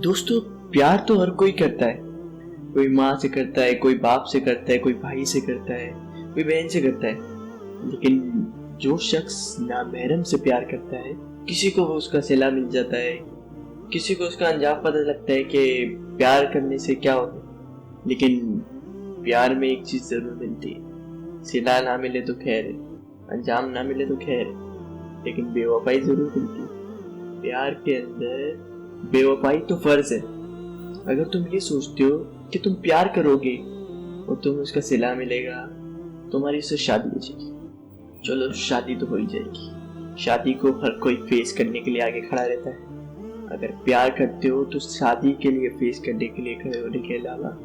दोस्तों, प्यार तो हर कोई करता है। कोई माँ से करता है, कोई बाप से करता है, कोई भाई से करता है, कोई बहन से करता है। लेकिन जो शख्स नामहरम से प्यार करता है, किसी को वो उसका सिला मिल जाता है, किसी को उसका अंजाम पता लगता है कि प्यार करने से क्या होता है। लेकिन प्यार में एक चीज जरूर मिलती है, सिला ना मिले तो खैर है, अंजाम ना मिले तो खैर है, लेकिन बेवफाई जरूर मिलती है। प्यार के अंदर बेवफाई तो फर्ज है। अगर तुम ये सोचते हो कि तुम प्यार करोगे और तुम्हें उसका सिला मिलेगा, तुम्हारी उससे शादी हो जाएगी। चलो, शादी तो हो ही जाएगी। शादी को हर कोई फेस करने के लिए आगे खड़ा रहता है। अगर प्यार करते हो तो शादी के लिए फेस करने के लिए खड़े होने के अलावा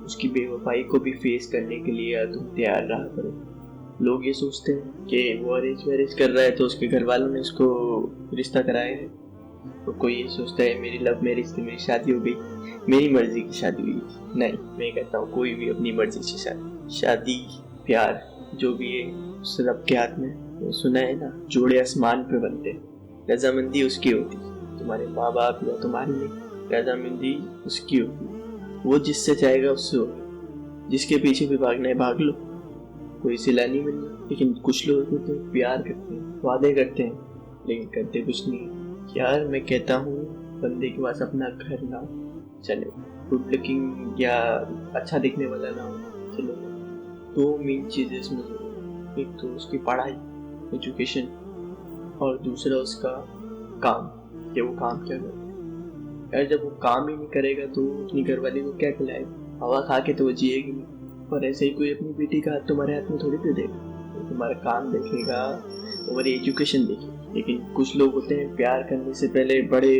उसकी बेवफाई को भी फेस करने के लिए तुम तैयार रहा करो। लोग ये सोचते हैं कि वो अरेंज मैरिज कर रहा है तो उसके घर वालों ने उसको रिश्ता कराया है। तो कोई ये सोचता है मेरी लव मैरिज से मेरी शादी हो गई, मेरी मर्जी की शादी हुई। नहीं, मैं कहता हूँ कोई भी अपनी मर्जी से शादी प्यार जो भी है सब के हाथ में। वो सुना है ना, जोड़े आसमान पे बनते, रजामंदी उसकी होती। तुम्हारे माँ बाप या तुम्हारी नहीं, रजामंदी उसकी होती। वो जिससे चाहेगा उससे होगा। जिसके पीछे भी भागना है भाग लो, कोई सिला नहीं मिलना। लेकिन कुछ लोग तो प्यार करते हैं, वादे करते हैं, लेकिन करते कुछ नहीं। यार मैं कहता हूँ बंदे के पास अपना घर ना हो चले, गुड लुकिंग या अच्छा दिखने वाला ना हो चलो, दो मेन चीजें इसमें जरूर। एक तो उसकी पढ़ाई, एजुकेशन, और दूसरा उसका काम, कि वो काम क्या करता है। यार जब वो काम ही नहीं करेगा तो अपनी घरवाली को क्या खिलाएगा? हवा खा के तो वो जिएगी नहीं। और ऐसे ही कोई अपनी बेटी का हाथ तुम्हारे हाथ में थोड़ी दे देगा। तो तुम्हारा काम देखेगा, तुम्हारी एजुकेशन देखेगा। लेकिन कुछ लोग होते हैं प्यार करने से पहले बड़े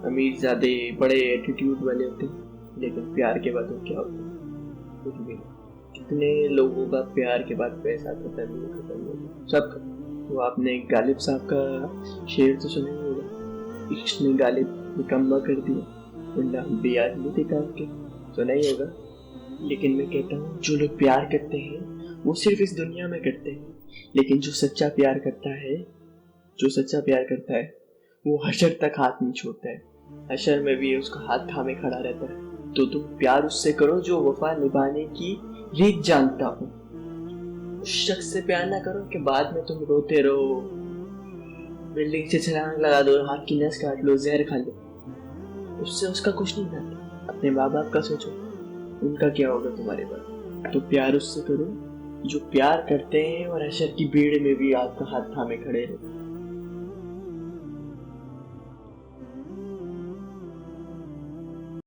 अमीर ज़्यादा बड़े एटीट्यूड वाले होते हैं, लेकिन प्यार के बाद वो क्या होता है? कुछ भी नहीं। कितने लोगों का प्यार के बाद पैसा खत्म हो सब खत्म। तो आपने गालिब साहब का शेर तो सुना ही होगा, इश्क ने गालिब निकम्मा कर दिया, वरना भी आज नहीं दिखा के, सुना ही होगा। लेकिन मैं कहता हूँ जो लोग प्यार करते हैं वो सिर्फ इस दुनिया में करते हैं, लेकिन जो सच्चा प्यार करता है, जो सच्चा प्यार करता है वो हशर तक हाथ नहीं छोड़ता है। हशर में भी उसका हाथ थामे खड़ा रहता है। तो तुम प्यार उससे करो जो वफा निभाने की रीत जानता हो। उस शख्स से प्यार ना करो कि बाद में तुम रोते रहो, बिल्डिंग से छलांग लगा दो, हाथ की नस काट लो, जहर खा लो। उससे उसका कुछ नहीं जाता। अपने माँ बाप का सोचो, उनका क्या होगा तुम्हारे पास। तो प्यार उससे करो जो प्यार करते हैं और हशर की भीड़ में भी आपका हाथ थामे खड़े रहे।